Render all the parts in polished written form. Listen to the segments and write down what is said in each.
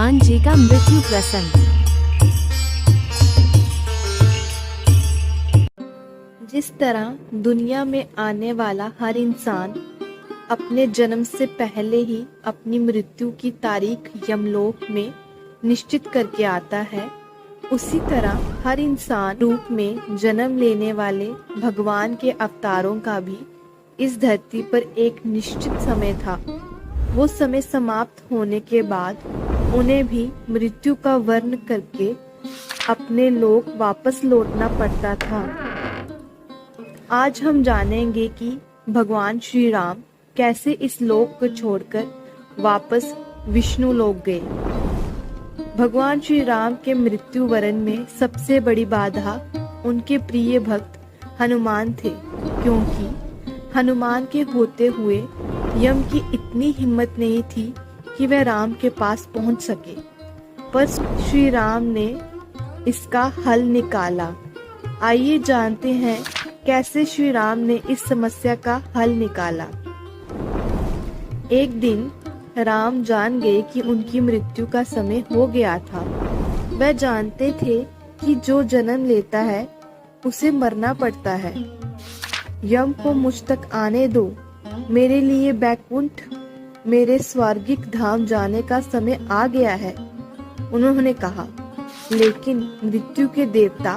भगवान जी का मृत्यु प्रसंग। जिस तरह दुनिया में आने वाला हर इंसान अपने जन्म से पहले ही अपनी मृत्यु की तारीख यमलोक में निश्चित करके आता है, उसी तरह हर इंसान रूप में जन्म लेने वाले भगवान के अवतारों का भी इस धरती पर एक निश्चित समय था। वो समय समाप्त होने के बाद उन्हें भी मृत्यु का वर्ण करके अपने लोक वापस लौटना पड़ता था। आज हम जानेंगे कि भगवान श्री राम कैसे इस लोक को छोड़कर वापस विष्णु लोक गए। भगवान श्री राम के मृत्यु वरण में सबसे बड़ी बाधा उनके प्रिय भक्त हनुमान थे, क्योंकि हनुमान के होते हुए यम की इतनी हिम्मत नहीं थी कि वह राम के पास पहुंच सके, पर श्री राम ने इसका हल निकाला। आइए जानते हैं कैसे श्री राम ने इस समस्या का हल निकाला। एक दिन राम जान गए कि उनकी मृत्यु का समय हो गया था। वह जानते थे कि जो जन्म लेता है उसे मरना पड़ता है। यम को मुझ तक आने दो, मेरे लिए बैकुंठ, मेरे स्वर्गिक धाम जाने का समय आ गया है, उन्होंने कहा। लेकिन मृत्यु के देवता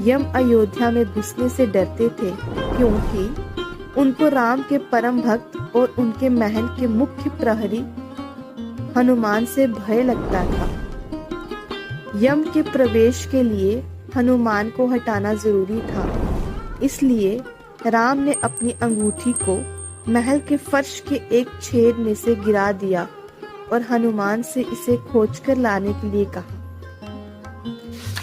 यम अयोध्या में घुसने से डरते थे, क्योंकि उनको राम के परम भक्त और उनके महल के मुख्य प्रहरी हनुमान से भय लगता था। यम के प्रवेश के लिए हनुमान को हटाना जरूरी था, इसलिए राम ने अपनी अंगूठी को महल के फर्श के एक छेद में से गिरा दिया और हनुमान से इसे खोजकर लाने के लिए कहा।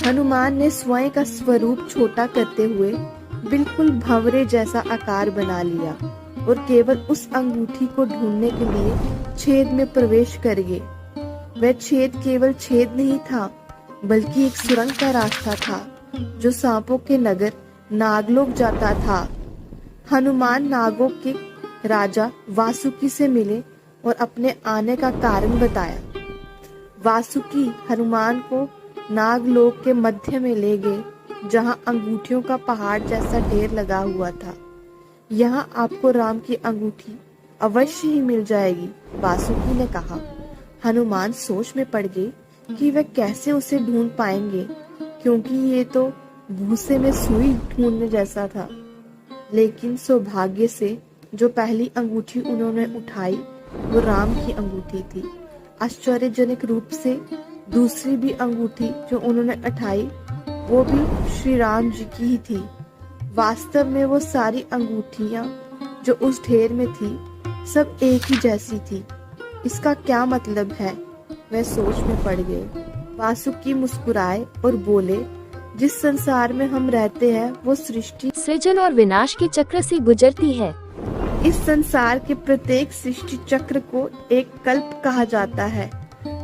हनुमान ने स्वयं का स्वरूप छोटा करते हुए बिल्कुल भंवरे जैसा आकार बना लिया और केवल उस अंगूठी को ढूंढने के लिए छेद में प्रवेश कर गए। वह छेद केवल छेद नहीं था, बल्कि एक सुरंग का रास्ता था जो सांपों के नगर नागलोक जाता था। हनुमान नागों के राजा वासुकी से मिले और अपने आने का कारण बताया। वासुकी हनुमान को नागलोक के मध्य में ले गए, जहां अंगूठियों का पहाड़ जैसा ढेर लगा हुआ था। यहाँ आपको राम की अंगूठी अवश्य ही मिल जाएगी, वासुकी ने कहा। हनुमान सोच में पड़ गए कि वह कैसे उसे ढूंढ पाएंगे, क्योंकि ये तो भूसे में सुई ढूंढने जैसा था। लेकिन सौभाग्य से जो पहली अंगूठी उन्होंने उठाई वो राम की अंगूठी थी। आश्चर्यजनक रूप से दूसरी भी अंगूठी जो उन्होंने उठाई वो भी श्री राम जी की ही थी। वास्तव में वो सारी अंगूठियां जो उस ढेर में थी सब एक ही जैसी थी। इसका क्या मतलब है? वह सोच में पड़ गए। वासुकी मुस्कुराए और बोले, जिस संसार में हम रहते हैं वो सृष्टि, सृजन और विनाश के चक्र से गुजरती है। इस संसार के प्रत्येक सृष्टि चक्र को एक कल्प कहा जाता है।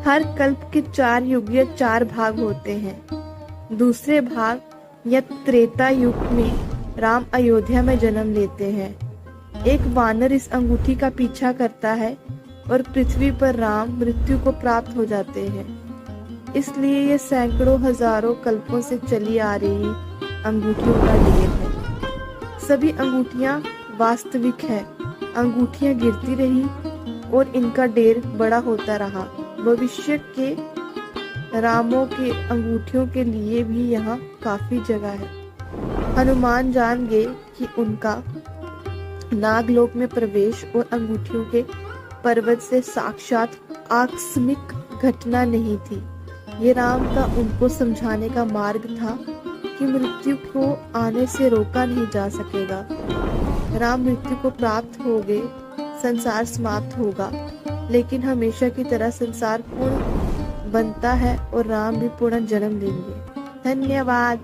हर कल्प के 4 युग या 4 भाग होते हैं। दूसरे भाग या त्रेता युग में राम अयोध्या में जन्म लेते हैं। एक वानर इस अंगूठी का पीछा करता है और पृथ्वी पर राम मृत्यु को प्राप्त हो जाते हैं। इसलिए ये सैकड़ों हजारों कल्पों से चली आ रही अंगूठियों का ढेर है। सभी अंगूठियां वास्तविक है। अंगूठियां गिरती रही और इनका ढेर बड़ा होता रहा। भविष्य के रामों के अंगूठियों के लिए भी यहाँ काफी जगह है। हनुमान जान गए कि उनका नागलोक में प्रवेश और अंगूठियों के पर्वत से साक्षात आकस्मिक घटना नहीं थी। ये राम का उनको समझाने का मार्ग था कि मृत्यु को आने से रोका नहीं जा सकेगा। राम मृत्यु को प्राप्त हो गए, संसार समाप्त होगा, लेकिन हमेशा की तरह संसार पूर्ण बनता है और राम भी पुनः जन्म लेंगे। धन्यवाद।